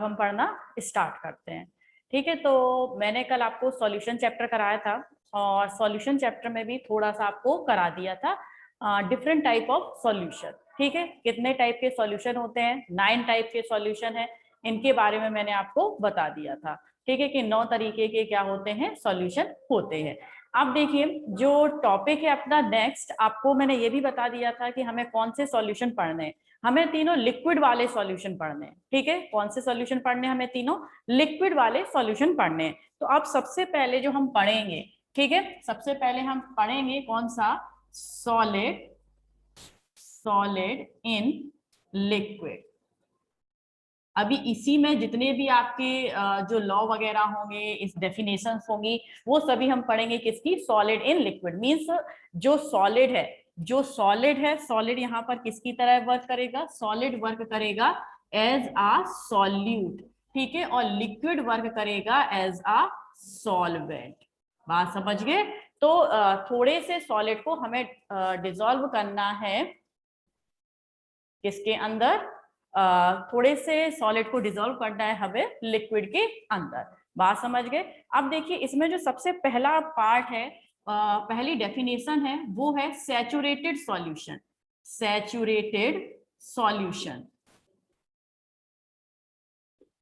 हम पढ़ना स्टार्ट करते हैं। ठीक है, तो मैंने कल आपको सॉल्यूशन चैप्टर कराया था और सॉल्यूशन चैप्टर में भी थोड़ा सा आपको करा दिया था डिफरेंट टाइप ऑफ सॉल्यूशन। ठीक है, कितने टाइप के सॉल्यूशन होते हैं, 9 टाइप के सॉल्यूशन है, इनके बारे में मैंने आपको बता दिया था। ठीक है, कि 9 तरीके के क्या होते हैं, सॉल्यूशन होते हैं। अब देखिए जो टॉपिक है अपना नेक्स्ट, आपको मैंने ये भी बता दिया था कि हमें कौन से सॉल्यूशन पढ़ने हैं। हमें तीनों लिक्विड वाले सॉल्यूशन पढ़ने हैं। ठीक है, कौन से सॉल्यूशन पढ़ने हैं, हमें तीनों लिक्विड वाले सॉल्यूशन पढ़ने हैं। तो अब सबसे पहले जो हम पढ़ेंगे, ठीक है, सबसे पहले हम पढ़ेंगे कौन सा, सॉलिड इन लिक्विड। अभी इसी में जितने भी आपके जो लॉ वगैरह होंगे, इस डेफिनेशंस होंगी, वो सभी हम पढ़ेंगे किसकी, सॉलिड इन लिक्विड। मींस जो सॉलिड है, सॉलिड यहाँ पर किसकी तरह वर्क करेगा, सॉलिड वर्क करेगा एज अ सॉल्यूट। ठीक है, और लिक्विड वर्क करेगा एज अ सॉल्वेंट। बात समझ गए। तो थोड़े से सॉलिड को हमें डिसॉल्व करना है किसके अंदर, थोड़े से सॉलिड को डिसॉल्व करना है हमें लिक्विड के अंदर। बात समझ गए। अब देखिए इसमें जो सबसे पहला पार्ट है, पहली डेफिनेशन है, वो है सैचुरेटेड सॉल्यूशन। सैचुरेटेड सॉल्यूशन,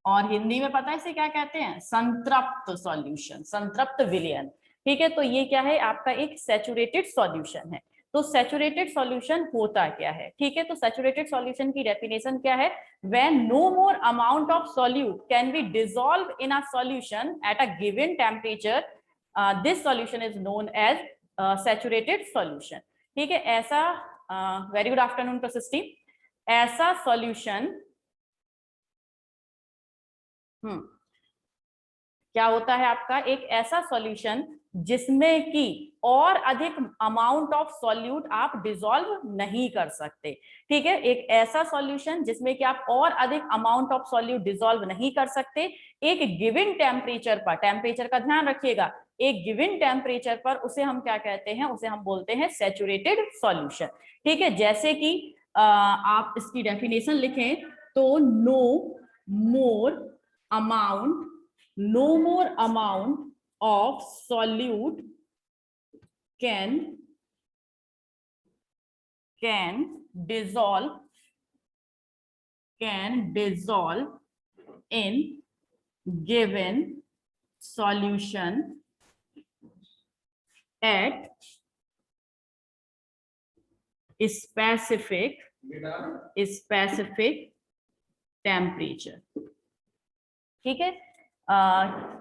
और हिंदी में पता है इसे क्या कहते हैं, संतृप्त सॉल्यूशन, संतृप्त विलयन। ठीक है, तो ये क्या है, आपका एक सैचुरेटेड सॉल्यूशन है। तो सैचुरेटेड सॉल्यूशन होता क्या है, ठीक है, तो सैचुरेटेड सॉल्यूशन की डेफिनेशन क्या है, when no more amount of solute can be dissolve in a solution at a given temperature, this solution is known as saturated solution. ठीक है, ऐसा, वेरी गुड आफ्टरनून प्रशिष्टि, ऐसा सॉल्यूशन क्या होता है आपका, एक ऐसा सॉल्यूशन जिसमें कि और अधिक अमाउंट ऑफ सॉल्यूट आप डिसॉल्व नहीं कर सकते। ठीक है, एक ऐसा सॉल्यूशन जिसमें कि आप और अधिक अमाउंट ऑफ सॉल्यूट डिसॉल्व नहीं कर सकते, एक गिवन टेम्परेचर पर, टेम्परेचर का ध्यान रखिएगा, एक गिवन टेम्परेचर पर, उसे हम क्या कहते हैं, उसे हम बोलते हैं सैचुरेटेड सॉल्यूशन। ठीक है, जैसे कि आप इसकी डेफिनेशन लिखें तो no more amount of solute can dissolve in given solution at specific temperature। ठीक है,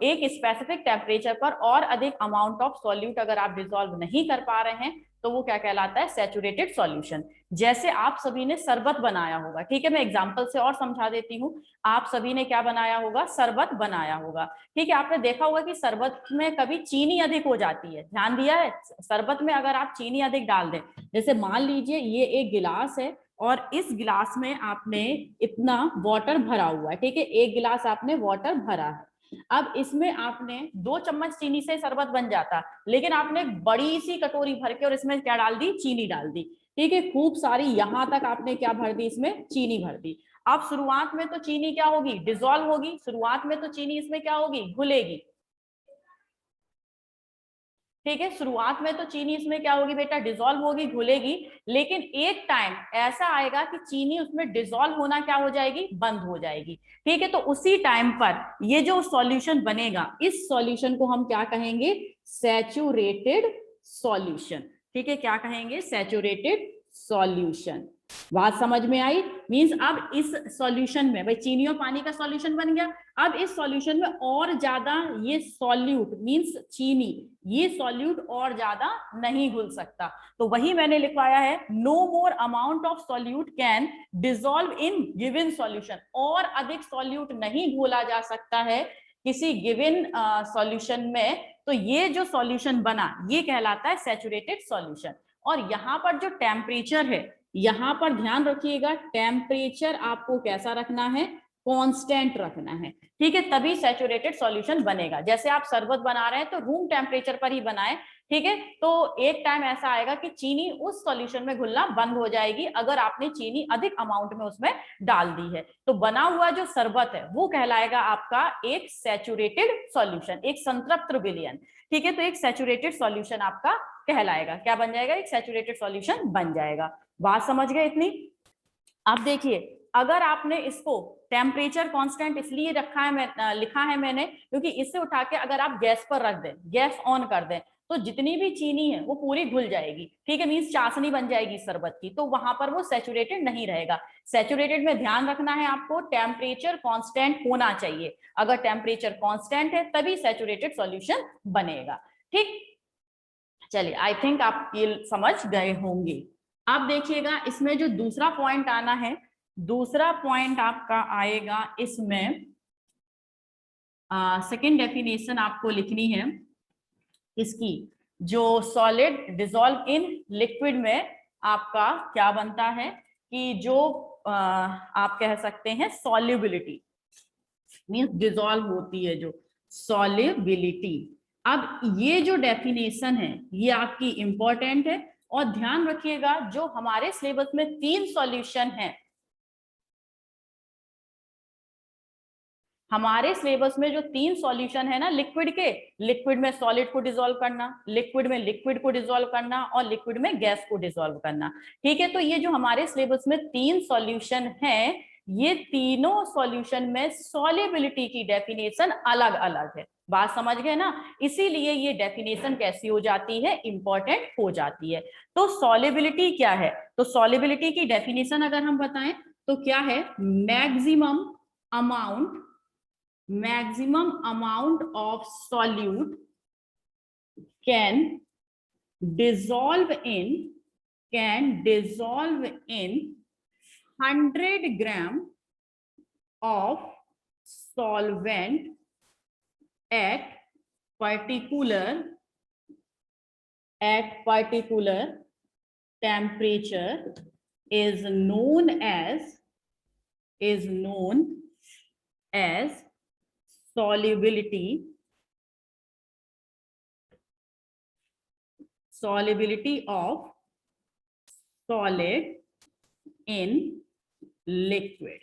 एक स्पेसिफिक टेम्परेचर पर और अधिक अमाउंट ऑफ सॉल्यूट अगर आप डिसॉल्व नहीं कर पा रहे हैं तो वो क्या कहलाता है, सैचुरेटेड सॉल्यूशन। जैसे आप सभी ने शरबत बनाया होगा, ठीक है, मैं एग्जांपल से और समझा देती हूँ। आप सभी ने क्या बनाया होगा, शरबत बनाया होगा। ठीक है, आपने देखा होगा कि शरबत में कभी चीनी अधिक हो जाती है, ध्यान दिया है, शरबत में अगर आप चीनी अधिक डाल दें, जैसे मान लीजिए ये एक गिलास है और इस गिलास में आपने इतना वाटर भरा हुआ है। ठीक है, एक गिलास आपने वाटर भरा है, अब इसमें आपने 2 चम्मच चीनी से शरबत बन जाता, लेकिन आपने बड़ी सी कटोरी भर के और इसमें क्या डाल दी, चीनी डाल दी। ठीक है, खूब सारी, यहां तक आपने क्या भर दी, इसमें चीनी भर दी। अब शुरुआत में तो चीनी क्या होगी, डिसॉल्व होगी, शुरुआत में तो चीनी इसमें क्या होगी, घुलेगी। ठीक है, शुरुआत में तो चीनी इसमें क्या होगी बेटा, डिसॉल्व होगी, घुलेगी, लेकिन एक टाइम ऐसा आएगा कि चीनी उसमें डिसॉल्व होना क्या हो जाएगी, बंद हो जाएगी। ठीक है, तो उसी टाइम पर ये जो सॉल्यूशन बनेगा, इस सॉल्यूशन को हम क्या कहेंगे, सैचुरेटेड सॉल्यूशन। ठीक है, क्या कहेंगे, सैचुरेटेड सॉल्यूशन। बात समझ में आई। मींस अब इस सॉल्यूशन में, भाई चीनी और पानी का सॉल्यूशन बन गया, अब इस सॉल्यूशन में और ज्यादा ये सॉल्यूट मींस चीनी, ये सॉल्यूट और ज्यादा नहीं घुल सकता। तो वही मैंने लिखवाया है, no more amount of solute can dissolve in given solution, और अधिक सॉल्यूट नहीं घोला जा सकता है किसी गिवन सॉल्यूशन में। तो ये जो सॉल्यूशन बना ये कहलाता है सैचुरेटेड सॉल्यूशन। और यहाँ पर जो टेम्परेचर है, यहां पर ध्यान रखिएगा, टेम्परेचर आपको कैसा रखना है, कांस्टेंट रखना है, ठीक है, तभी सैचुरेटेड सॉल्यूशन बनेगा। जैसे आप शरबत बना रहे हैं तो रूम टेम्परेचर पर ही बनाएं, ठीक है, तो एक टाइम ऐसा आएगा कि चीनी उस सॉल्यूशन में घुलना बंद हो जाएगी अगर आपने चीनी अधिक अमाउंट में उसमें डाल दी है। तो बना हुआ जो शरबत है वो कहलाएगा आपका एक सैचुरेटेड सॉल्यूशन, एक संतृप्त विलयन, ठीक है। तो एक सैचुरेटेड सॉल्यूशन आपका कहलाएगा, क्या बन जाएगा, एक सैचुरेटेड सॉल्यूशन बन जाएगा। बात समझ गए इतनी? अब देखिए, अगर आपने इसको टेम्परेचर कांस्टेंट इसलिए रखा है, लिखा है मैंने, क्योंकि इससे उठा के अगर आप गैस पर रख दें, गैस ऑन कर दें, तो जितनी भी चीनी है वो पूरी घुल जाएगी, ठीक है, मींस चाशनी बन जाएगी शरबत की, तो वहां पर वो सैचुरेटेड नहीं रहेगा। सैचुरेटेड में ध्यान रखना है आपको, टेम्परेचर कांस्टेंट होना चाहिए। अगर टेम्परेचर कांस्टेंट है तभी सैचुरेटेड सॉल्यूशन बनेगा, ठीक। चलिए, आई थिंक आप ये समझ गए होंगे। अब देखिएगा, इसमें जो दूसरा पॉइंट आना है, दूसरा पॉइंट आपका आएगा इसमें, सेकेंड डेफिनेशन आपको लिखनी है इसकी, जो सॉलिड डिसॉल्व इन लिक्विड में आपका क्या बनता है कि जो आप कह सकते हैं सॉल्युबिलिटी, मींस डिसॉल्व होती है जो सॉल्युबिलिटी। अब ये जो डेफिनेशन है ये आपकी इंपॉर्टेंट है, और ध्यान रखिएगा जो हमारे सिलेबस में 3 सॉल्यूशन हैं, हमारे सिलेबस में जो 3 सॉल्यूशन है ना लिक्विड के, लिक्विड में सॉलिड को डिसॉल्व करना, लिक्विड में लिक्विड को डिसॉल्व करना, और लिक्विड में गैस को डिसॉल्व करना, ठीक है। तो ये जो हमारे सिलेबस में 3 सॉल्यूशन है, ये तीनों सॉल्यूशन में सॉल्युबिलिटी की डेफिनेशन अलग अलग है। बात समझ गए ना? इसीलिए ये डेफिनेशन कैसी हो जाती है, इंपॉर्टेंट हो जाती है। तो सॉल्युबिलिटी क्या है? तो सॉल्युबिलिटी की डेफिनेशन अगर हम बताएं तो क्या है, maximum amount of solute can dissolve in 100 gram of solvent at particular temperature is known as solubility of solid in liquid,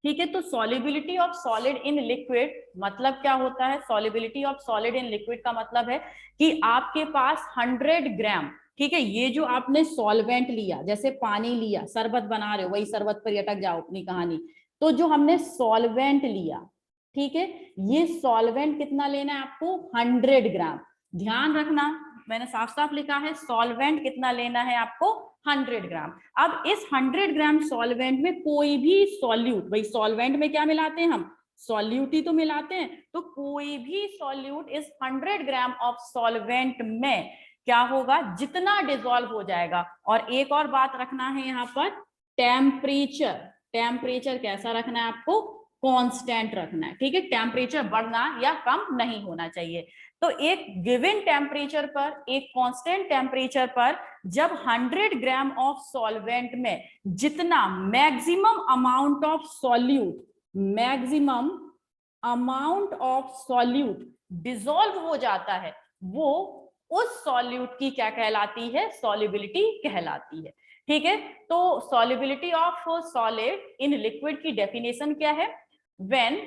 ठीक है। तो solubility of solid in liquid मतलब क्या होता है? Solubility of solid in liquid का मतलब है कि आपके पास 100 ग्राम, ठीक है, ये जो आपने सॉल्वेंट लिया, जैसे पानी लिया, शरबत बना रहे हो, वही शरबत पर अटक जाओ अपनी कहानी, तो जो हमने सॉल्वेंट लिया, ठीक है, ये सॉल्वेंट कितना लेना है आपको, 100 ग्राम। ध्यान रखना, मैंने साफ साफ लिखा है सॉल्वेंट कितना लेना है आपको, 100 ग्राम। अब इस 100 ग्राम सॉल्वेंट में कोई भी सॉल्यूट, भाई सॉल्वेंट में क्या मिलाते हैं हम, सॉल्यूट ही तो मिलाते हैं, तो कोई भी सॉल्यूट इस 100 ग्राम ऑफ सॉल्वेंट में क्या होगा, जितना डिसॉल्व हो जाएगा। और एक और बात रखना है यहाँ पर, टेम्परेचर कैसा रखना है आपको, कांस्टेंट रखना है, ठीक है, टेम्परेचर बढ़ना या कम नहीं होना चाहिए। तो एक गिवन टेम्परेचर पर, एक कांस्टेंट टेम्परेचर पर जब 100 ग्राम ऑफ सॉल्वेंट में जितना maximum amount of solute dissolve हो जाता है, वो उस सॉल्यूट की क्या कहलाती है, सॉल्युबिलिटी कहलाती है, ठीक है। तो solubility of solid in liquid की डेफिनेशन क्या है, when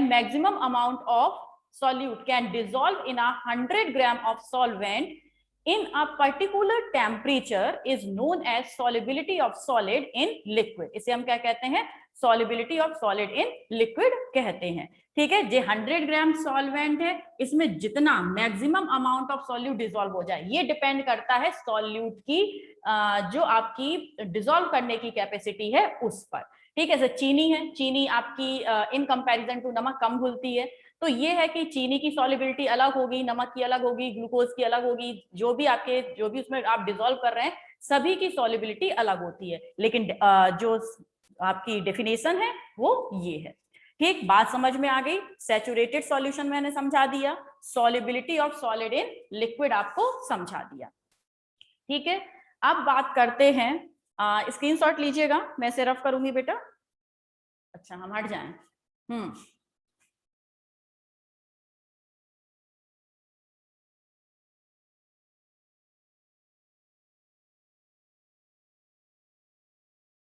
maximum amount of solute can dissolve in 100 gram of solvent in a particular temperature is known as solubility of solid in liquid। इसे हम क्या कहते हैं, solubility of solid in liquid कहते हैं, ठीक है। जो 100 ग्राम सॉल्वेंट है, इसमें जितना maximum amount of solute dissolve हो जाए, ये डिपेंड करता है सॉल्यूट की जो आपकी डिसॉल्व करने की कैपेसिटी है उस पर, ठीक है। जैसे चीनी है, चीनी आपकी इन कंपैरिजन टू नमक कम घुलती है, तो ये है कि चीनी की सॉल्युबिलिटी अलग होगी, नमक की अलग होगी, ग्लूकोज की अलग होगी, जो भी उसमें आप डिसॉल्व कर रहे हैं सभी की सॉल्युबिलिटी अलग होती है, लेकिन जो आपकी डेफिनेशन है वो ये है, ठीक। बात समझ में आ गई? सैचुरेटेड सॉल्यूशन मैंने समझा दिया, solubility of solid in liquid आपको समझा दिया, ठीक है। अब बात करते हैं, स्क्रीनशॉट लीजिएगा, मैं इसे रफ करूंगी बेटा। अच्छा हम हट जाएं।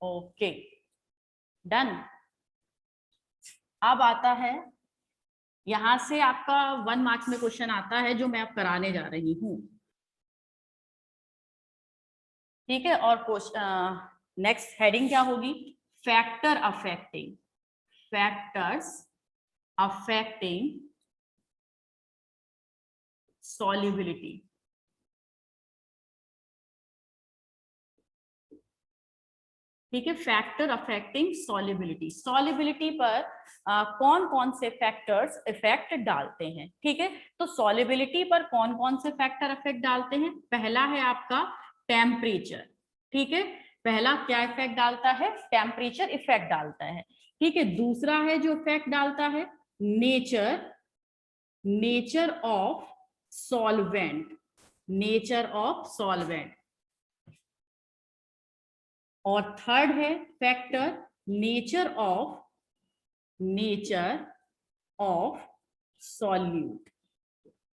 Okay done. अब आता है, यहां से आपका 1 मार्क्स में क्वेश्चन आता है जो मैं अब कराने जा रही हूं। ठीक है, और नेक्स्ट हेडिंग क्या होगी? Factor affecting, factors affecting solubility. ठीक है, फैक्टर अफेक्टिंग सॉल्युबिलिटी। सॉल्युबिलिटी पर कौन कौन से फैक्टर्स इफेक्ट डालते हैं? ठीक है, तो सॉल्युबिलिटी पर कौन कौन से फैक्टर इफेक्ट डालते हैं? पहला है आपका टेम्परेचर। ठीक है, पहला क्या इफेक्ट डालता है? टेम्परेचर इफेक्ट डालता है। ठीक है, दूसरा है जो इफेक्ट डालता है nature, nature of solvent, nature of solvent. और थर्ड है फैक्टर नेचर ऑफ सॉल्यूट।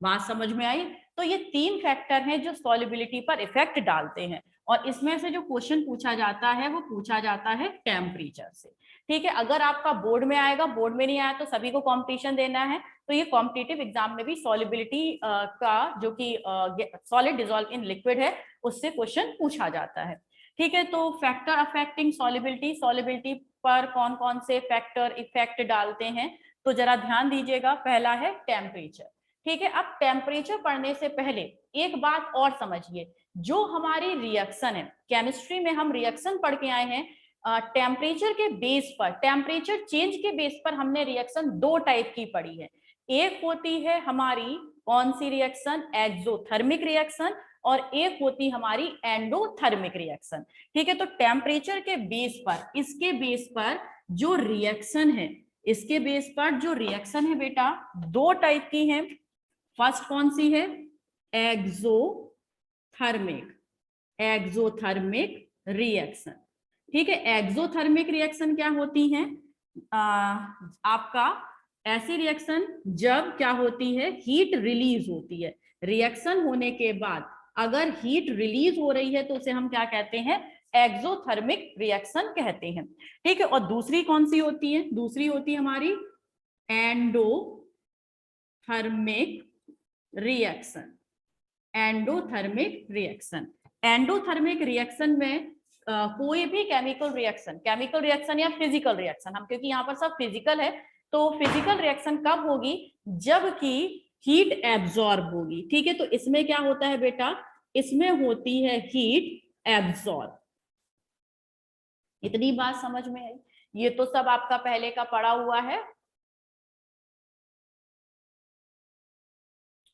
बात समझ में आई? तो ये 3 फैक्टर हैं जो सॉल्युबिलिटी पर इफेक्ट डालते हैं, और इसमें से जो क्वेश्चन पूछा जाता है वो पूछा जाता है टेम्परेचर से। ठीक है, अगर आपका बोर्ड में आएगा, बोर्ड में नहीं आया तो सभी को कंपटीशन देना है, तो ये कॉम्पिटिटिव एग्जाम में भी सॉल्युबिलिटी का जो कि सॉलिड डिसॉल्व इन लिक्विड है उससे क्वेश्चन पूछा जाता है। ठीक है, तो फैक्टर अफेक्टिंग सॉल्युबिलिटी, सॉल्युबिलिटी पर कौन कौन से फैक्टर इफेक्ट डालते हैं? तो जरा ध्यान दीजिएगा, पहला है टेम्परेचर। ठीक है, अब टेम्परेचर पढ़ने से पहले एक बात और समझिए, जो हमारी रिएक्शन है, केमिस्ट्री में हम रिएक्शन पढ़ के आए हैं, टेम्परेचर के बेस पर, टेम्परेचर चेंज के बेस पर हमने रिएक्शन 2 टाइप की पढ़ी है। एक होती है हमारी कौन सी रिएक्शन? एक्सोथर्मिक रिएक्शन, और एक होती हमारी एंडोथर्मिक रिएक्शन। ठीक है, तो टेम्परेचर के बेस पर, इसके बेस पर जो रिएक्शन है, इसके बेस पर जो रिएक्शन है बेटा 2 टाइप की है। फर्स्ट कौन सी है? Exothermic, exothermic reaction. ठीक है, एक्सोथर्मिक रिएक्शन क्या होती है? आपका ऐसी रिएक्शन जब क्या होती है? हीट रिलीज होती है। रिएक्शन होने के बाद अगर हीट रिलीज हो रही है तो उसे हम क्या कहते हैं? एक्सोथर्मिक रिएक्शन कहते हैं। ठीक है, और दूसरी कौन सी होती है? दूसरी होती है हमारी endothermic reaction, endothermic reaction. Endothermic reaction में कोई भी केमिकल रिएक्शन या फिजिकल रिएक्शन, हम क्योंकि यहाँ पर सब फिजिकल है, तो फिजिकल रिएक्शन कब होगी? जबकि हीट एब्जॉर्ब होगी। ठीक है, तो इसमें क्या होता है बेटा? इसमें होती है हीट एब्जॉर्ब। इतनी बात समझ में आई? ये तो सब आपका पहले का पढ़ा हुआ है।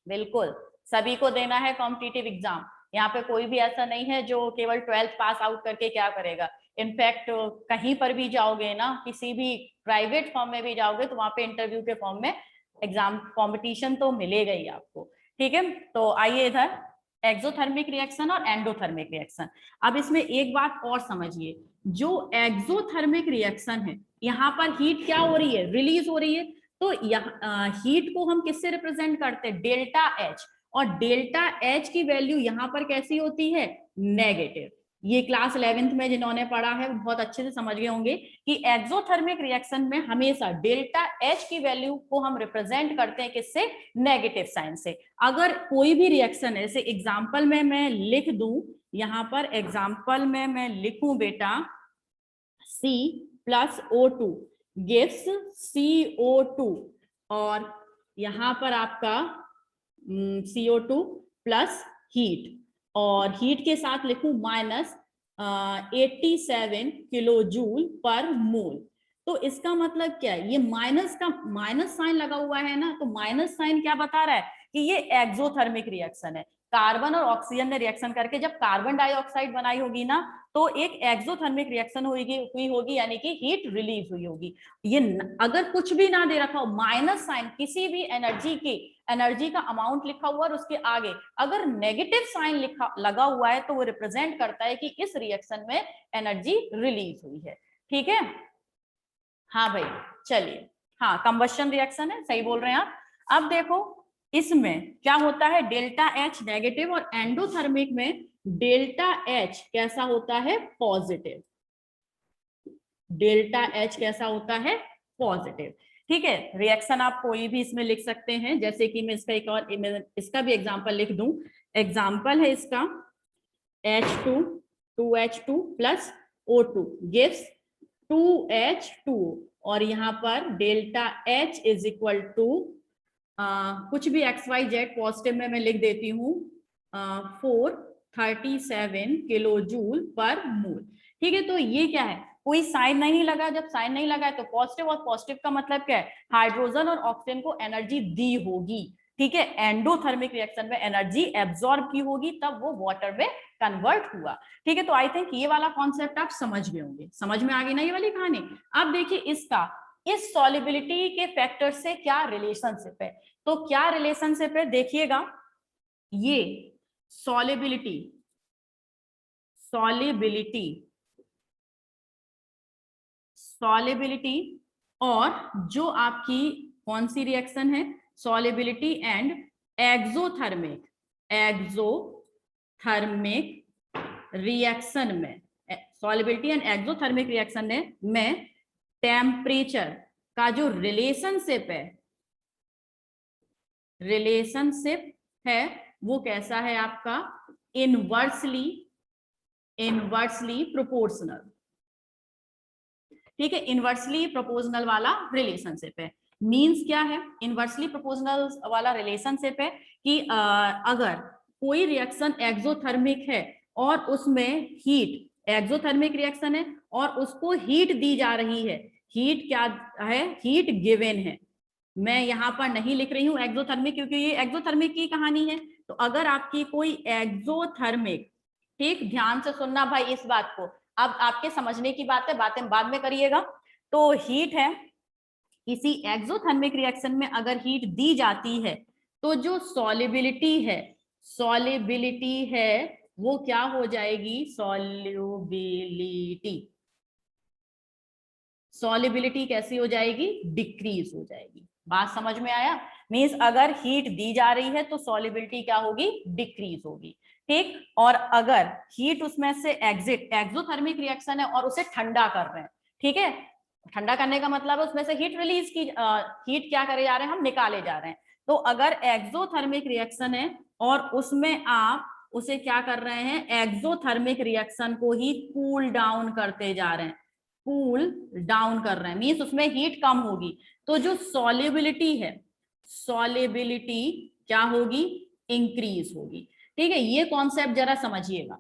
बिल्कुल, सभी को देना है कॉम्पिटिटिव एग्जाम। यहाँ पे कोई भी ऐसा नहीं है जो केवल 12th पास आउट करके क्या करेगा। इनफैक्ट कहीं पर भी जाओगे ना, किसी भी प्राइवेट फॉर्म में भी जाओगे तो वहां पे इंटरव्यू के फॉर्म में एग्जाम कंपटीशन तो मिलेगा ही आपको। ठीक है, तो आइए इधर एक्सोथर्मिक रिएक्शन और एंडोथर्मिक रिएक्शन। अब इसमें एक बात और समझिए, जो एक्सोथर्मिक रिएक्शन है यहाँ पर हीट क्या हो रही है? रिलीज हो रही है। तो हीट को हम किससे रिप्रेजेंट करते हैं? Delta H. और डेल्टा एच की वैल्यू यहाँ पर कैसी होती है? नेगेटिव। ये क्लास 11th में जिन्होंने पढ़ा है वो बहुत अच्छे से समझ गए होंगे कि एक्सोथर्मिक रिएक्शन में हमेशा डेल्टा एच की वैल्यू को हम रिप्रेजेंट करते हैं किससे? नेगेटिव साइन से। अगर कोई भी रिएक्शन है, जैसे एग्जाम्पल में मैं लिख दूं, यहाँ पर एग्जाम्पल में मैं लिखूं बेटा C+O2 gives CO2, और यहां पर आपका CO2 प्लस हीट, और हीट के साथ लिखूं -87 किलो जूल पर मोल। तो इसका मतलब क्या है? ये माइनस का माइनस साइन लगा हुआ है ना, तो माइनस साइन क्या बता रहा है? कि ये एक्सोथर्मिक रिएक्शन है। कार्बन और ऑक्सीजन ने रिएक्शन करके जब कार्बन डाइऑक्साइड बनाई होगी ना, तो एक एक्सोथर्मिक रिएक्शन हुई होगी, यानी कि हीट रिलीज हुई होगी। ये अगर कुछ भी ना दे रखा हो, माइनस साइन किसी भी एनर्जी का अमाउंट लिखा हुआ और उसके आगे अगर नेगेटिव साइन लिखा लगा हुआ है तो वो रिप्रेजेंट करता है कि इस रिएक्शन में एनर्जी रिलीज हुई है। ठीक है, हाँ भाई चलिए, हाँ कंबशन रिएक्शन है, सही बोल रहे हैं आप। अब देखो इसमें क्या होता है, डेल्टा एच नेगेटिव और एंडोथर्मिक में डेल्टा एच कैसा होता है, पॉजिटिव। डेल्टा एच कैसा होता है, पॉजिटिव। ठीक है, रिएक्शन आप कोई भी इसमें लिख सकते हैं, जैसे कि मैं इसका एक और इसका भी एग्जांपल लिख दूं। एग्जांपल है इसका H2 2H2 plus O2 gives 2H2 और यहाँ पर delta H is equal to कुछ भी XYZ पॉजिटिव में मैं लिख देती हूँ 437 किलो जूल पर मोल। ठीक है, तो ये क्या है, कोई साइन नहीं लगा, जब साइन नहीं लगा है तो पॉजिटिव, और पॉजिटिव का मतलब क्या है, हाइड्रोजन और ऑक्सीजन को एनर्जी दी होगी। ठीक है, एंडोथर्मिक रिएक्शन में एनर्जी एब्जॉर्ब की होगी, तब वो वाटर में कन्वर्ट हुआ। ठीक है, तो आई थिंक ये वाला कॉन्सेप्ट आप समझ गए होंगे, समझ में आ गई ना ये वाली कहानी। अब देखिए इसका इस सॉलिबिलिटी के फैक्टर से क्या रिलेशनशिप है, तो क्या रिलेशनशिप है देखिएगा, ये सॉलिबिलिटी सॉलिबिलिटी सॉलिबिलिटी और जो आपकी कौन सी रिएक्शन है, सॉलिबिलिटी एंड एक्सोथर्मिक रिएक्शन में, सॉलिबिलिटी एंड एक्सोथर्मिक रिएक्शन में टेम्परेचर का जो रिलेशनशिप है वो कैसा है आपका, इनवर्सली प्रोपोर्शनल। ठीक है, इनवर्सली प्रोपोर्शनल वाला रिलेशनशिप है। मींस क्या है, इनवर्सली प्रोपोर्शनल वाला रिलेशनशिप है कि अगर कोई रिएक्शन एक्सोथर्मिक है और उसमें हीट, एक्सोथर्मिक रिएक्शन है और उसको हीट दी जा रही है, हीट क्या है, हीट गिवन है। मैं यहाँ पर नहीं लिख रही हूँ एक्सोथर्मिक क्योंकि ये एक्सोथर्मिक की कहानी है। तो अगर आपकी कोई एक्सोथर्मिक, ठीक ध्यान से सुनना भाई इस बात को, अब आपके समझने की बात है, बातें बाद में करिएगा। तो हीट है, किसी एक्सोथर्मिक रिएक्शन में अगर हीट दी जाती है तो जो सॉलिबिलिटी है वो क्या हो जाएगी, सॉलिबिलिटी कैसी हो जाएगी, डिक्रीज हो जाएगी। बात समझ में आया, मींस अगर हीट दी जा रही है तो सॉलिबिलिटी क्या होगी, डिक्रीज होगी। ठीक, और अगर हीट उसमें से एक्सोथर्मिक रिएक्शन है और उसे ठंडा कर रहे हैं, ठीक है, ठंडा करने का मतलब है उसमें से हीट रिलीज की, हीट क्या करे जा रहे हैं, हम निकाले जा रहे हैं। तो अगर एक्सोथर्मिक रिएक्शन है और उसमें आप उसे क्या कर रहे हैं, एक्सोथर्मिक रिएक्शन को ही कूल डाउन करते जा रहे हैं, कूल डाउन कर रहे हैं, मींस उसमें हीट कम होगी, तो जो सॉलिबिलिटी है, सॉलिबिलिटी क्या होगी, इंक्रीज होगी। ठीक है, ये कॉन्सेप्ट जरा समझिएगा,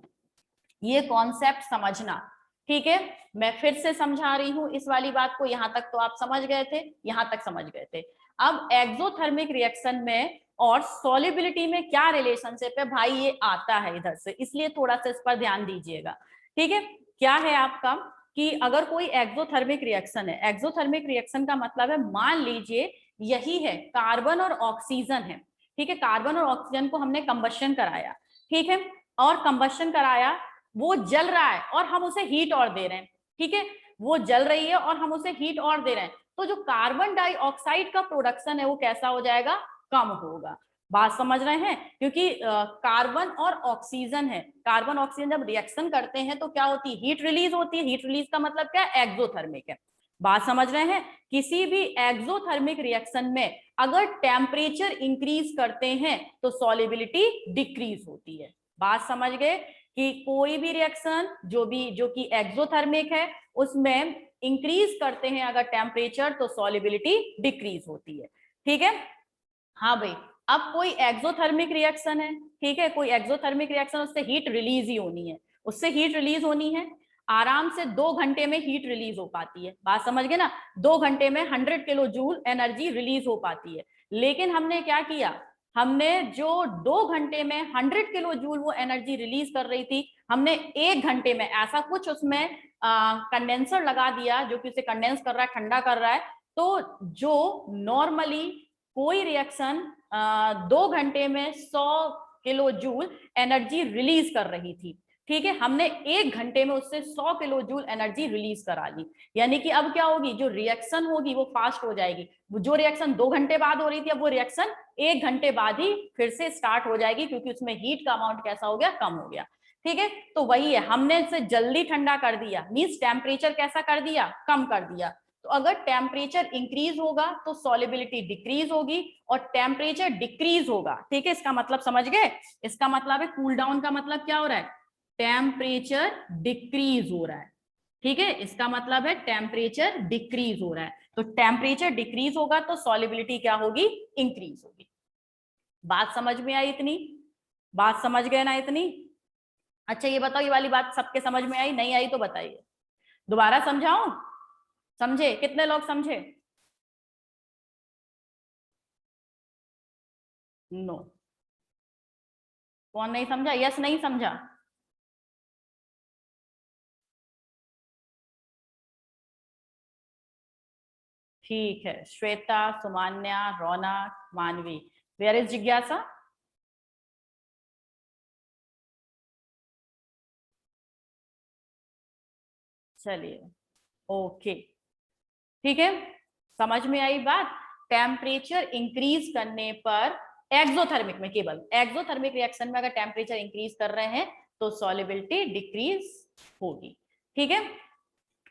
ये कॉन्सेप्ट समझना। ठीक है, मैं फिर से समझा रही हूं इस वाली बात को, यहां तक तो आप समझ गए थे, यहां तक समझ गए थे। अब एक्सोथर्मिक रिएक्शन में और सॉलिबिलिटी में क्या रिलेशनशिप है भाई, ये आता है इधर से, इसलिए थोड़ा सा इस पर ध्यान दीजिएगा। ठीक है, क्या है आपका कि अगर कोई एक्सोथर्मिक रिएक्शन है, एक्सोथर्मिक रिएक्शन का मतलब है, मान लीजिए यही है कार्बन और ऑक्सीजन है। ठीक है, कार्बन और ऑक्सीजन को हमने कंबशन कराया, ठीक है, और कंबशन कराया, वो जल रहा है और हम उसे हीट और दे रहे हैं। ठीक है, वो जल रही है और हम उसे हीट और दे रहे हैं, तो जो कार्बन डाइऑक्साइड का प्रोडक्शन है वो कैसा हो जाएगा, कम होगा। बात समझ रहे हैं, क्योंकि कार्बन और ऑक्सीजन है, कार्बन ऑक्सीजन जब रिएक्शन करते हैं तो क्या होती है, हीट रिलीज होती है। हीट रिलीज का मतलब क्या है, एक्सोथर्मिक है। बात समझ रहे हैं, किसी भी एक्सोथर्मिक रिएक्शन में अगर टेम्परेचर इंक्रीज करते हैं तो सॉलिबिलिटी डिक्रीज होती है। बात समझ गए कि कोई भी रिएक्शन जो कि एक्सोथर्मिक है उसमें इंक्रीज करते हैं अगर टेम्परेचर तो सॉलिबिलिटी डिक्रीज होती है। ठीक है, हाँ भाई, अब कोई एक्सोथर्मिक रिएक्शन है, ठीक है, कोई एक्सोथर्मिक रिएक्शन, उससे हीट रिलीज ही होनी है, उससे हीट रिलीज होनी है, आराम से 2 घंटे में हीट रिलीज हो पाती है। बात समझ गए ना, 2 घंटे में 100 किलो जूल एनर्जी रिलीज हो पाती है। लेकिन हमने क्या किया, हमने जो 2 घंटे में 100 किलो जूल वो एनर्जी रिलीज कर रही थी, हमने 1 घंटे में ऐसा कुछ उसमें कंडेंसर लगा दिया जो कि उसे कंडेंस कर रहा है, ठंडा कर रहा है। तो जो नॉर्मली कोई रिएक्शन 2 घंटे में 100 किलो जूल एनर्जी रिलीज कर रही थी, ठीक है, हमने 1 घंटे में उससे 100 किलो जूल एनर्जी रिलीज करा ली। यानी कि अब क्या होगी, जो रिएक्शन होगी वो फास्ट हो जाएगी। जो रिएक्शन 2 घंटे बाद हो रही थी, अब वो रिएक्शन 1 घंटे बाद ही फिर से स्टार्ट हो जाएगी, क्योंकि उसमें हीट का अमाउंट कैसा हो गया, कम हो गया। ठीक है, तो वही है, हमने इसे जल्दी ठंडा कर दिया, मींस टेम्परेचर कैसा कर दिया, कम कर दिया। तो अगर टेम्परेचर इंक्रीज होगा तो सॉलिबिलिटी डिक्रीज होगी, और टेम्परेचर डिक्रीज होगा, ठीक है, इसका मतलब समझ गए, इसका मतलब है कूल डाउन का मतलब क्या हो रहा है, टेम्परेचर डिक्रीज हो रहा है। ठीक है, इसका मतलब है टेम्परेचर डिक्रीज हो रहा है। तो टेम्परेचर डिक्रीज होगा तो सॉलिबिलिटी क्या होगी, इंक्रीज होगी। बात समझ में आई इतनी, बात समझ गए ना इतनी। अच्छा ये बताओ, ये वाली बात सबके समझ में आई, नहीं आई तो बताइए, दोबारा समझाऊं? समझे कितने लोग समझे? नो, कौन नहीं समझा, यस नहीं समझा? ठीक है, श्वेता, सुमान्या, रौनक, मानवी, वेयर इज जिज्ञासा? चलिए, ओके, ठीक है, समझ में आई बात। टेम्परेचर इंक्रीज करने पर एक्सोथर्मिक में, केवल एक्सोथर्मिक रिएक्शन में अगर टेम्परेचर इंक्रीज कर रहे हैं तो सॉलिबिलिटी डिक्रीज होगी। ठीक है,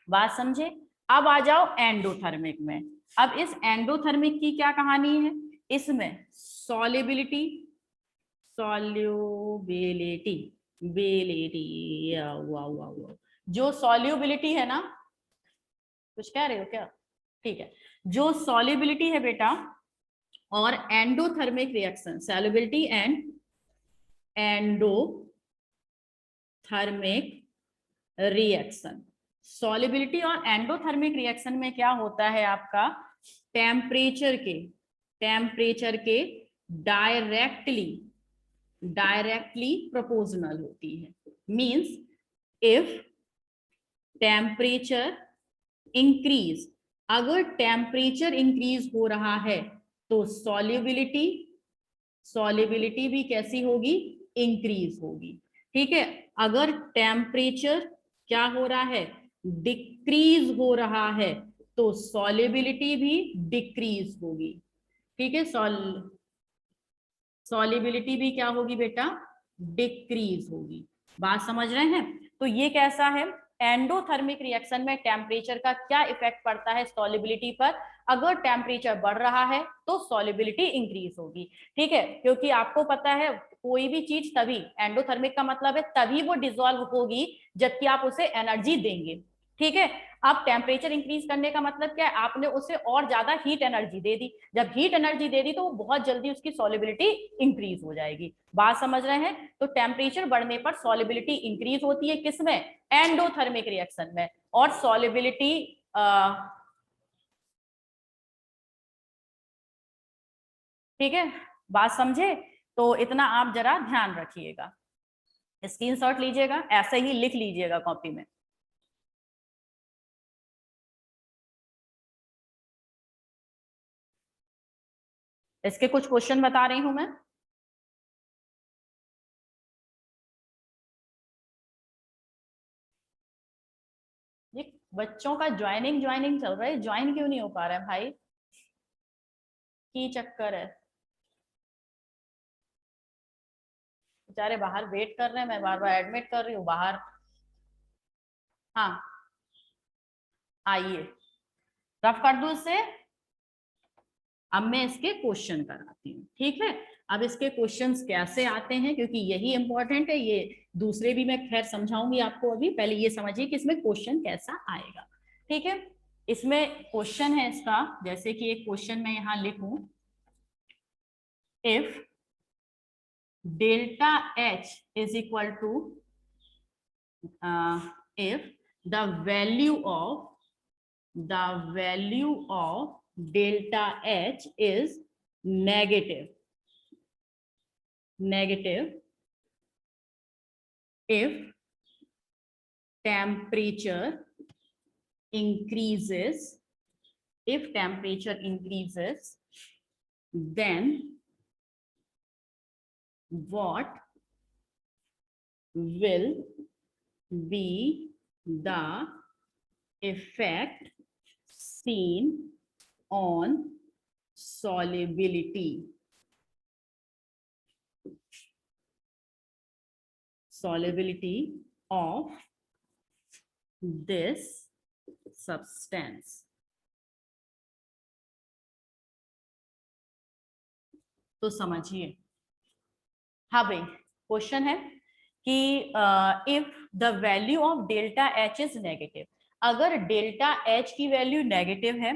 बात समझे। अब आ जाओ एंडोथर्मिक में। अब इस एंडोथर्मिक की क्या कहानी है, इसमें सॉलिबिलिटी, सॉल्युबिलिटी, बिलिटी, जो सॉल्युबिलिटी है ना, कुछ कह रहे हो क्या? ठीक है, जो सॉल्युबिलिटी है बेटा, और endothermic reaction, solubility and endothermic reaction, solubility और एंडोथर्मिक रिएक्शन में क्या होता है आपका, टेम्परेचर के, टेम्परेचर के डायरेक्टली, डायरेक्टली प्रोपोर्शनल होती है। मींस इफ टेम्परेचर इंक्रीज, अगर टेम्परेचर इंक्रीज हो रहा है तो सॉल्युबिलिटी, सॉल्युबिलिटी भी कैसी होगी, इंक्रीज होगी। ठीक है, अगर टेम्परेचर क्या हो रहा है, डिक्रीज हो रहा है, तो सॉल्युबिलिटी भी डिक्रीज होगी। ठीक है, सॉल्युबिलिटी भी क्या होगी बेटा, डिक्रीज होगी। बात समझ रहे हैं? तो ये कैसा है, एंडोथर्मिक रिएक्शन में टेम्परेचर का क्या इफेक्ट पड़ता है सॉल्युबिलिटी पर, अगर टेम्परेचर बढ़ रहा है तो सॉल्युबिलिटी इंक्रीज होगी। ठीक है, क्योंकि आपको पता है कोई भी चीज तभी, एंडोथर्मिक का मतलब है तभी वो डिसॉल्व होगी जबकि आप उसे एनर्जी देंगे। ठीक है, अब टेम्परेचर इंक्रीज करने का मतलब क्या है, आपने उसे और ज्यादा हीट एनर्जी दे दी, जब हीट एनर्जी दे दी तो बहुत जल्दी उसकी सॉल्युबिलिटी इंक्रीज हो जाएगी। बात समझ रहे हैं? तो टेम्परेचर बढ़ने पर सॉल्युबिलिटी इंक्रीज होती है, किसमें, एंडोथर्मिक रिएक्शन में, और सॉल्युबिलिटी ठीक है, बात समझे? तो इतना आप जरा ध्यान रखिएगा, स्क्रीनशॉट लीजिएगा, ऐसे ही लिख लीजिएगा कॉपी में। इसके कुछ क्वेश्चन बता रही हूं मैं। ये बच्चों का ज्वाइनिंग ज्वाइनिंग चल रहा है, ज्वाइन क्यों नहीं हो पा रहा है भाई, की चक्कर है, बेचारे बाहर वेट कर रहे हैं, मैं बार बार एडमिट कर रही हूँ बाहर। हाँ, आइए, रफ कर दूं इससे, अब मैं इसके क्वेश्चन कराती हूँ। ठीक है, अब इसके क्वेश्चंस कैसे आते हैं, क्योंकि यही इंपॉर्टेंट है, ये दूसरे भी मैं खैर समझाऊंगी आपको, अभी पहले ये समझिए कि इसमें क्वेश्चन कैसा आएगा। ठीक है, इसमें क्वेश्चन है इसका, जैसे कि एक क्वेश्चन मैं यहाँ लिखूं, if delta H is equal to, if the value of delta H is negative, if temperature increases, then what will be the effect seen on solubility of this substance. तो समझिए, हाँ भाई, क्वेश्चन है कि if the value of delta H is negative, अगर delta H की value negative है,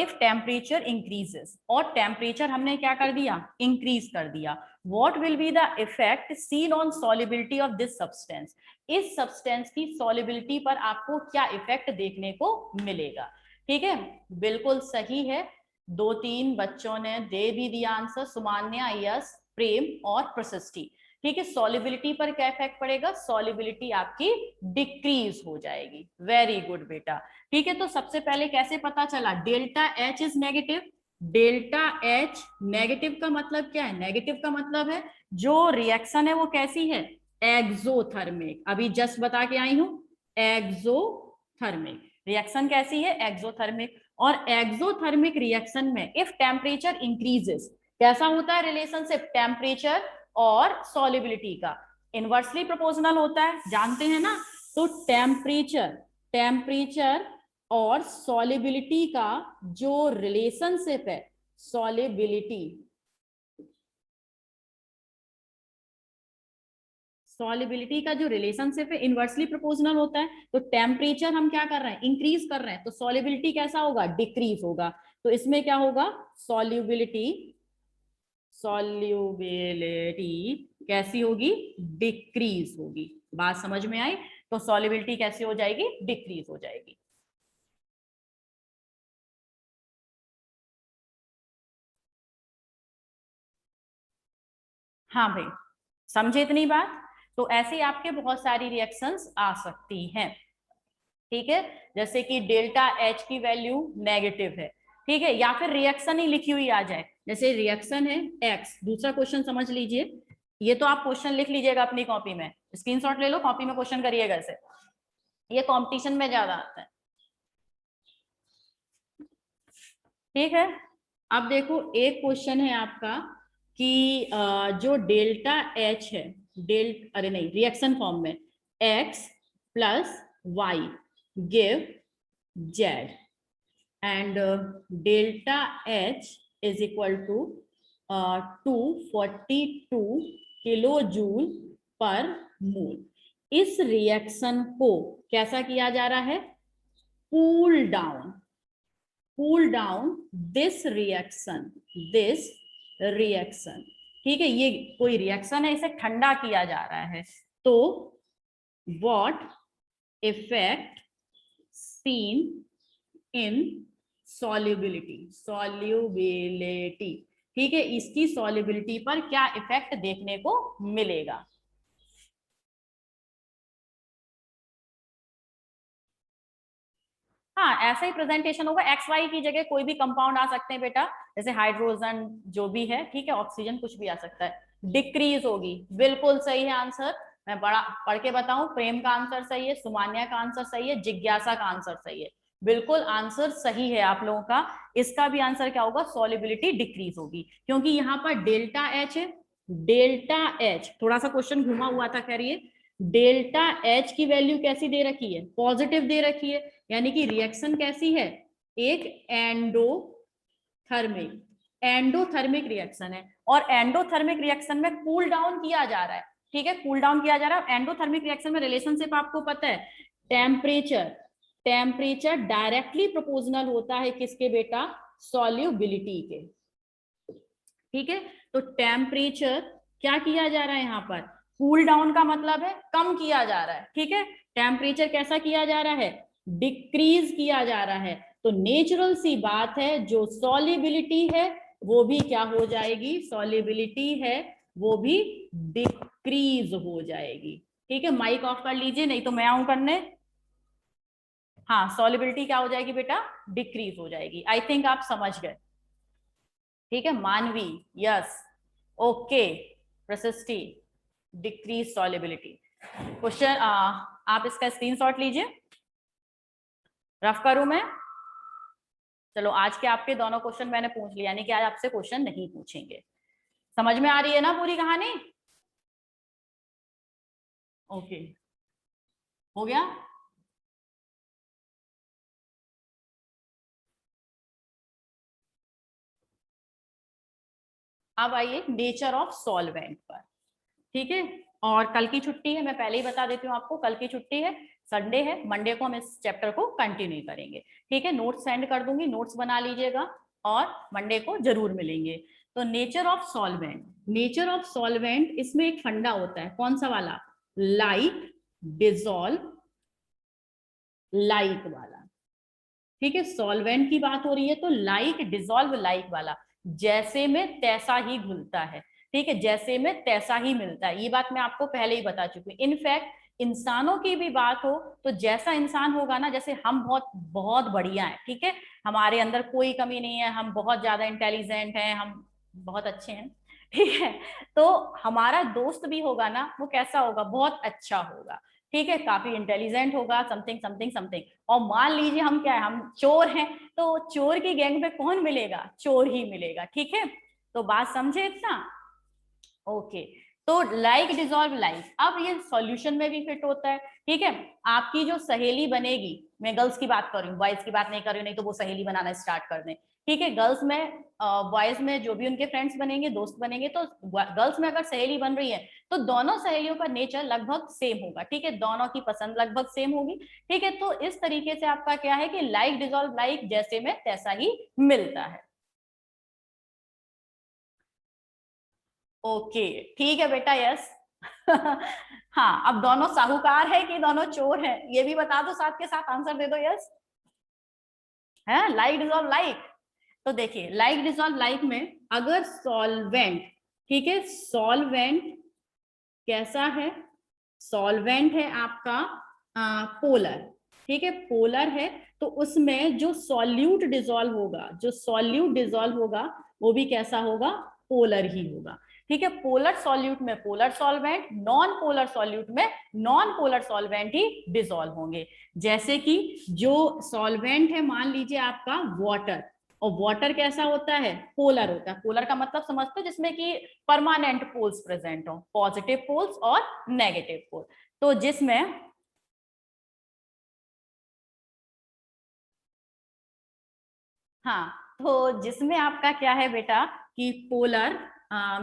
if temperature increases, और टेम्परेचर हमने क्या कर दिया, इंक्रीज कर दिया, what will be the effect seen on solubility of this substance, इस सब्सटेंस की सॉल्युबिलिटी पर आपको क्या इफेक्ट देखने को मिलेगा। ठीक है, बिल्कुल सही है, 2-3 बच्चों ने दे भी दिया आंसर, सुमान्या, यस, प्रेम और प्रशस्ति। ठीक है, सॉल्युबिलिटी पर क्या इफेक्ट पड़ेगा, सॉल्युबिलिटी आपकी डिक्रीज हो जाएगी। वेरी गुड बेटा। ठीक है, तो सबसे पहले कैसे पता चला, delta H is negative. Delta H negative का मतलब क्या है, नेगेटिव का मतलब है जो रिएक्शन है वो कैसी है, एक्सोथर्मिक। अभी जस्ट बता के आई हूं, एक्सोथर्मिक रिएक्शन कैसी है, एक्सोथर्मिक। और एक्सोथर्मिक रिएक्शन में इफ टेम्परेचर इंक्रीजेस, कैसा होता है रिलेशनशिप, टेम्परेचर और सॉल्युबिलिटी का इनवर्सली प्रोपोर्शनल होता है, जानते हैं ना। तो टेम्परेचर और सॉल्युबिलिटी का जो रिलेशनशिप है, सॉल्युबिलिटी का जो रिलेशनशिप है इनवर्सली प्रोपोर्शनल होता है। तो टेम्परेचर हम क्या कर रहे हैं, इंक्रीज कर रहे हैं, तो सॉल्युबिलिटी कैसा होगा, डिक्रीज होगा। तो इसमें क्या होगा, सॉल्युबिलिटी कैसी होगी, डिक्रीज होगी। बात समझ में आई, तो सॉल्युबिलिटी कैसी हो जाएगी, डिक्रीज हो जाएगी। हाँ भाई, समझे इतनी बात। तो ऐसे आपके बहुत सारी रिएक्शंस आ सकती हैं। ठीक है, जैसे कि डेल्टा एच की वैल्यू नेगेटिव है, ठीक है, या फिर रिएक्शन ही लिखी हुई आ जाए, जैसे रिएक्शन है एक्स। दूसरा क्वेश्चन समझ लीजिए, ये तो आप क्वेश्चन लिख लीजिएगा अपनी कॉपी में, स्क्रीनशॉट ले लो, कॉपी में क्वेश्चन करिएगा इसे, ये कंपटीशन में ज्यादा आता है। ठीक है, अब देखो एक क्वेश्चन है आपका कि जो डेल्टा एच है, अरे नहीं, रिएक्शन फॉर्म में X plus Y give Z and delta H is equal to 242 kilo joule per mole. इस रिएक्शन को कैसा किया जा रहा है, कूल डाउन दिस रिएक्शन। ठीक है, ये कोई रिएक्शन है, इसे ठंडा किया जा रहा है। तो what effect seen in solubility, ठीक है, इसकी सॉल्युबिलिटी पर क्या इफेक्ट देखने को मिलेगा। हाँ, ऐसा ही प्रेजेंटेशन होगा, एक्स वाई की जगह कोई भी कंपाउंड आ सकते हैं बेटा, जैसे हाइड्रोजन जो भी है, ठीक है, ऑक्सीजन कुछ भी आ सकता है। डिक्रीज होगी, बिल्कुल सही है आंसर। मैं बड़ा पढ़ के बताऊं, प्रेम का आंसर सही है, सुमान्या का आंसर सही है, जिज्ञासा का आंसर सही है, बिल्कुल आंसर सही है आप लोगों का। इसका भी आंसर क्या होगा, सॉल्युबिलिटी डिक्रीज होगी, क्योंकि यहाँ पर डेल्टा एच है। डेल्टा एच थोड़ा सा क्वेश्चन घुमा हुआ था, कह रही है डेल्टा एच की वैल्यू कैसी दे रखी है, पॉजिटिव दे रखी है, यानी कि रिएक्शन कैसी है, एक एंडोथर्मिक रिएक्शन है। और एंडोथर्मिक रिएक्शन में कूल डाउन किया जा रहा है, ठीक है, कूल डाउन किया जा रहा है। एंडोथर्मिक रिएक्शन में रिलेशनशिप आपको पता है, टेम्परेचर डायरेक्टली प्रोपोर्शनल होता है किसके बेटा, सॉल्युबिलिटी के। ठीक है, तो टेम्परेचर क्या किया जा रहा है यहाँ पर, कूल डाउन का मतलब है कम किया जा रहा है। ठीक है, टेम्परेचर कैसा किया जा रहा है, डिक्रीज किया जा रहा है। तो नेचुरल सी बात है, जो सॉल्युबिलिटी है वो भी क्या हो जाएगी, सॉल्युबिलिटी है वो भी डिक्रीज हो जाएगी। ठीक है, माइक ऑफ कर लीजिए, नहीं तो मैं आऊं करने। हाँ, सॉल्युबिलिटी क्या हो जाएगी बेटा, डिक्रीज हो जाएगी। आई थिंक आप समझ गए। ठीक है, मानवी, यस, ओके, प्रशस्ति, डिक्रीज सॉल्युबिलिटी। क्वेश्चन आप इसका स्क्रीनशॉट लीजिए, रफ करूं मैं। चलो आज के आपके दोनों क्वेश्चन मैंने पूछ लिया, यानी कि आज आपसे क्वेश्चन नहीं पूछेंगे। समझ में आ रही है ना पूरी कहानी? ओके, हो गया। अब आइए नेचर ऑफ सॉल्वेंट पर, ठीक है। और कल की छुट्टी है, मैं पहले ही बता देती हूँ आपको, कल की छुट्टी है, संडे है, मंडे को हम इस चैप्टर को कंटिन्यू करेंगे, ठीक है। नोट्स सेंड कर दूंगी, नोट्स बना लीजिएगा और मंडे को जरूर मिलेंगे। तो nature of solvent, nature of solvent, इसमें एक फंडा होता है, कौन सा वाला? लाइक, डिसॉल्व, लाइक वाला, ठीक है। सॉल्वेंट की बात हो रही है तो लाइक, डिसॉल्व, लाइक वाला, जैसे में तैसा ही घुलता है, ठीक है, जैसे में तैसा ही मिलता है। ये बात मैं आपको पहले ही बता चुकी हूँ। इनफैक्ट इंसानों की भी बात हो तो जैसा इंसान होगा ना, जैसे हम बहुत बहुत बढ़िया है, ठीक है, हमारे अंदर कोई कमी नहीं है, हम बहुत ज्यादा इंटेलिजेंट हैं, हम बहुत अच्छे हैं, ठीक है, तो हमारा दोस्त भी होगा ना, वो कैसा होगा? बहुत अच्छा होगा, ठीक है, काफी इंटेलिजेंट होगा, समथिंग समथिंग समथिंग। और मान लीजिए हम क्या है, हम चोर हैं, तो चोर की गैंग में कौन मिलेगा? चोर ही मिलेगा, ठीक है। तो बात समझे इतना? ओके। तो लाइक, डिसॉल्व, लाइक, अब ये सॉल्यूशन में भी फिट होता है, ठीक है। आपकी जो सहेली बनेगी, मैं गर्ल्स की बात कर रही हूँ, बॉयज की बात नहीं कर रही हूँ, नहीं तो वो सहेली बनाना स्टार्ट कर दें, ठीक है। गर्ल्स में, बॉयज में जो भी उनके फ्रेंड्स बनेंगे, दोस्त बनेंगे, तो गर्ल्स में अगर सहेली बन रही है तो दोनों सहेलियों का नेचर लगभग सेम होगा, ठीक है, दोनों की पसंद लगभग सेम होगी, ठीक है। तो इस तरीके से आपका क्या है कि लाइक, डिसॉल्व, लाइक, जैसे में तैसा ही मिलता है। ओके, ठीक है बेटा, यस। हाँ, अब दोनों साहूकार है कि दोनों चोर हैं, ये भी बता दो, साथ के साथ आंसर दे दो, यस है। लाइक, डिसॉल्व, लाइक, तो देखिए लाइक, डिसॉल्व, लाइक में अगर सॉल्वेंट, ठीक है, सॉल्वेंट कैसा है? सॉल्वेंट है आपका पोलर, ठीक है, पोलर है, तो उसमें जो सॉल्यूट डिसॉल्व होगा, जो सॉल्यूट डिसॉल्व होगा, वो भी कैसा होगा? पोलर ही होगा, ठीक है। पोलर सॉल्यूट में polar solvent, non polar solute में नॉन पोलर सॉल्वेंट ही डिसॉल्व होंगे। जैसे कि जो सॉल्वेंट है, मान लीजिए आपका वाटर, और वाटर कैसा होता है? पोलर होता है। पोलर का मतलब समझते हो, जिसमें कि परमानेंट पोल्स प्रेजेंट हो, पॉजिटिव पोल्स और नेगेटिव पोल। तो जिसमें हाँ, तो जिसमें आपका क्या है बेटा कि पोलर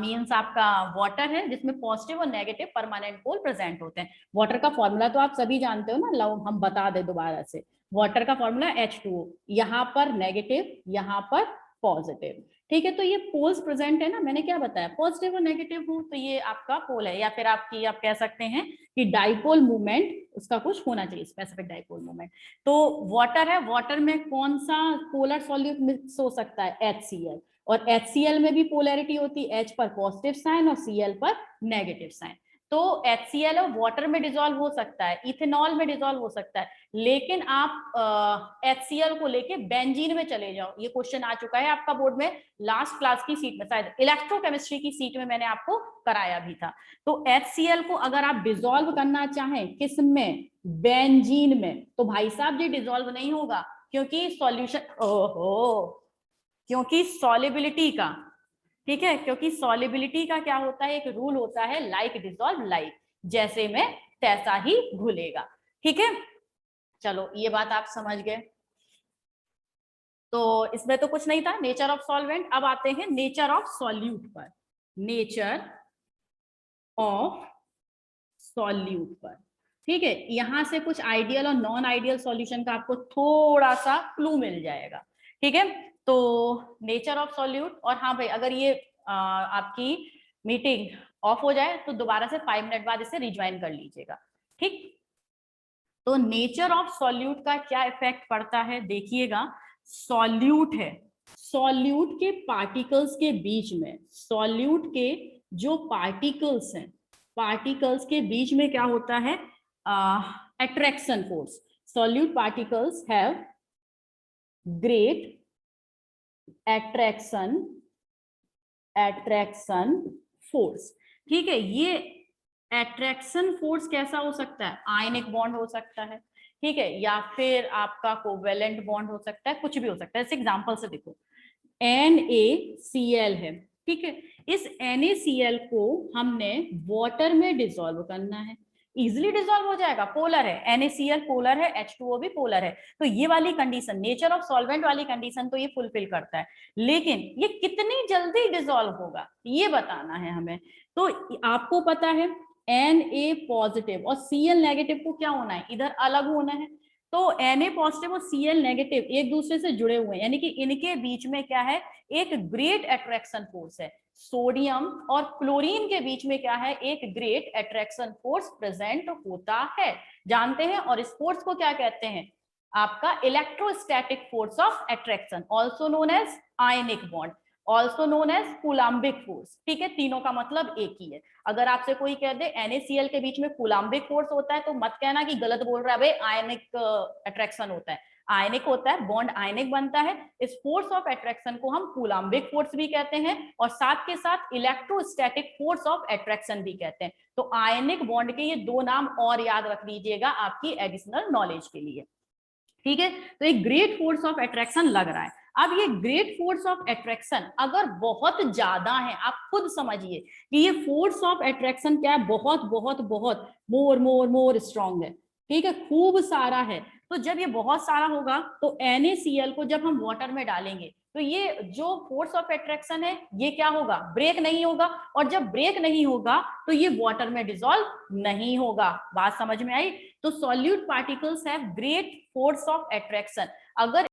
मीन्स आपका वाटर है, जिसमें पॉजिटिव और नेगेटिव परमानेंट पोल प्रेजेंट होते हैं। वाटर का फॉर्मूला तो आप सभी जानते हो ना, लो हम बता दे दोबारा से। वाटर का फॉर्मूला H2O, यहाँ पर नेगेटिव, यहाँ पर पॉजिटिव, ठीक है। तो ये पोल्स प्रेजेंट है ना, मैंने क्या बताया, पॉजिटिव और नेगेटिव हो तो ये आपका पोल है, या फिर आपकी आप कह सकते हैं कि डाइपोल मूवमेंट उसका कुछ होना चाहिए, स्पेसिफिक डाइपोल मूवमेंट। तो वाटर है, वाटर में कौन सा पोलर सॉल्यूट मिक्स हो सकता है? HCl, और HCl में भी पोलैरिटी होती है, H पर पॉजिटिव साइन और Cl पर नेगेटिव साइन। तो HCl वाटर में डिसॉल्व हो सकता है, इथेनॉल में डिसॉल्व हो सकता है, लेकिन आप HCl को लेके बेंजीन में चले जाओ, ये क्वेश्चन आ चुका है आपका बोर्ड में, लास्ट क्लास की सीट में, शायद इलेक्ट्रोकेमिस्ट्री की सीट में मैंने आपको कराया भी था। तो HCl को अगर आप डिसॉल्व करना चाहें, किस में? बेंजीन में, तो भाई साहब ये डिसॉल्व नहीं होगा, क्योंकि सॉल्यूशन, ओहो, क्योंकि सॉलिबिलिटी का, ठीक है, क्योंकि सॉलिबिलिटी का क्या होता है, एक रूल होता है, लाइक, डिसॉल्व, लाइक, जैसे में तैसा ही घुलेगा, ठीक है। चलो ये बात आप समझ गए। तो इसमें तो कुछ नहीं था, नेचर ऑफ सॉल्वेंट। अब आते हैं नेचर ऑफ सॉल्यूट पर, नेचर ऑफ सॉल्यूट पर, ठीक है। यहां से कुछ आइडियल और नॉन आइडियल सॉल्यूशन का आपको थोड़ा सा क्लू मिल जाएगा, ठीक है। तो नेचर ऑफ सॉल्यूट, और हाँ भाई, अगर ये आपकी मीटिंग ऑफ हो जाए तो दोबारा से 5 मिनट बाद इसे रिज्वाइन कर लीजिएगा, ठीक। तो नेचर ऑफ सॉल्यूट का क्या इफेक्ट पड़ता है, देखिएगा। सॉल्यूट है, सॉल्यूट के पार्टिकल्स के बीच में, सॉल्यूट के जो पार्टिकल्स हैं, पार्टिकल्स के बीच में क्या होता है? Attraction force. Solute particles have great attraction force, ठीक है। ये एट्रैक्शन फोर्स कैसा हो सकता है, आयनिक बॉन्ड हो सकता है, ठीक है, या फिर आपका कोवेलेंट बॉन्ड हो सकता है, कुछ भी हो सकता है। इस एग्जांपल से देखो, NaCl है, ठीक है, इस NaCl को हमने वाटर में डिसॉल्व करना है, इजिली डिसॉल्व हो जाएगा, पोलर है, NaCl पोलर है, H2O भी पोलर है, तो ये वाली कंडीशन, नेचर ऑफ सॉल्वेंट वाली कंडीशन तो ये फुलफिल करता है, लेकिन ये कितनी जल्दी डिसॉल्व होगा ये बताना है हमें। तो आपको पता है Na पॉजिटिव और Cl नेगेटिव को क्या होना है, इधर अलग होना है, तो Na पॉजिटिव और Cl नेगेटिव एक दूसरे से जुड़े हुए हैं, यानी कि इनके बीच में क्या है, एक ग्रेट अट्रैक्शन फोर्स है। सोडियम और क्लोरीन के बीच में क्या है, एक ग्रेट अट्रैक्शन फोर्स प्रेजेंट होता है, जानते हैं, और इस फोर्स को क्या कहते हैं, आपका electrostatic force of attraction, also known as ionic bond, also known as coulombic force, ठीक है, तीनों का मतलब एक ही है। अगर आपसे कोई कह दे NaCl के बीच में कूलाम्बिक फोर्स होता है, तो मत कहना कि गलत बोल रहा है भाई, आयनिक अट्रैक्शन होता है, आयनिक होता है, बॉन्ड आयनिक बनता है। इस फोर्स ऑफ अट्रैक्शन को हम कूलाम्बिक फोर्स भी कहते हैं और साथ के साथ इलेक्ट्रोस्टैटिक फोर्स ऑफ अट्रैक्शन भी कहते हैं। तो आयनिक बॉन्ड के ये दो नाम और याद रख लीजिएगा आपकी एडिशनल नॉलेज के लिए, ठीक है। तो एक ग्रेट फोर्स ऑफ अट्रैक्शन लग रहा है। अब ये ग्रेट फोर्स ऑफ अट्रैक्शन अगर बहुत ज्यादा है, आप खुद समझिए कि ये फोर्स ऑफ अट्रैक्शन क्या है, बहुत बहुत बहुत मोर मोर मोर स्ट्रॉन्ग है, ठीक है, खूब सारा है। तो जब ये बहुत सारा होगा तो NaCl को जब हम वाटर में डालेंगे तो ये जो फोर्स ऑफ अट्रैक्शन है ये क्या होगा, ब्रेक नहीं होगा, और जब ब्रेक नहीं होगा तो ये वाटर में डिसॉल्व नहीं होगा। बात समझ में आई? तो solute particles have great force of attraction. अगर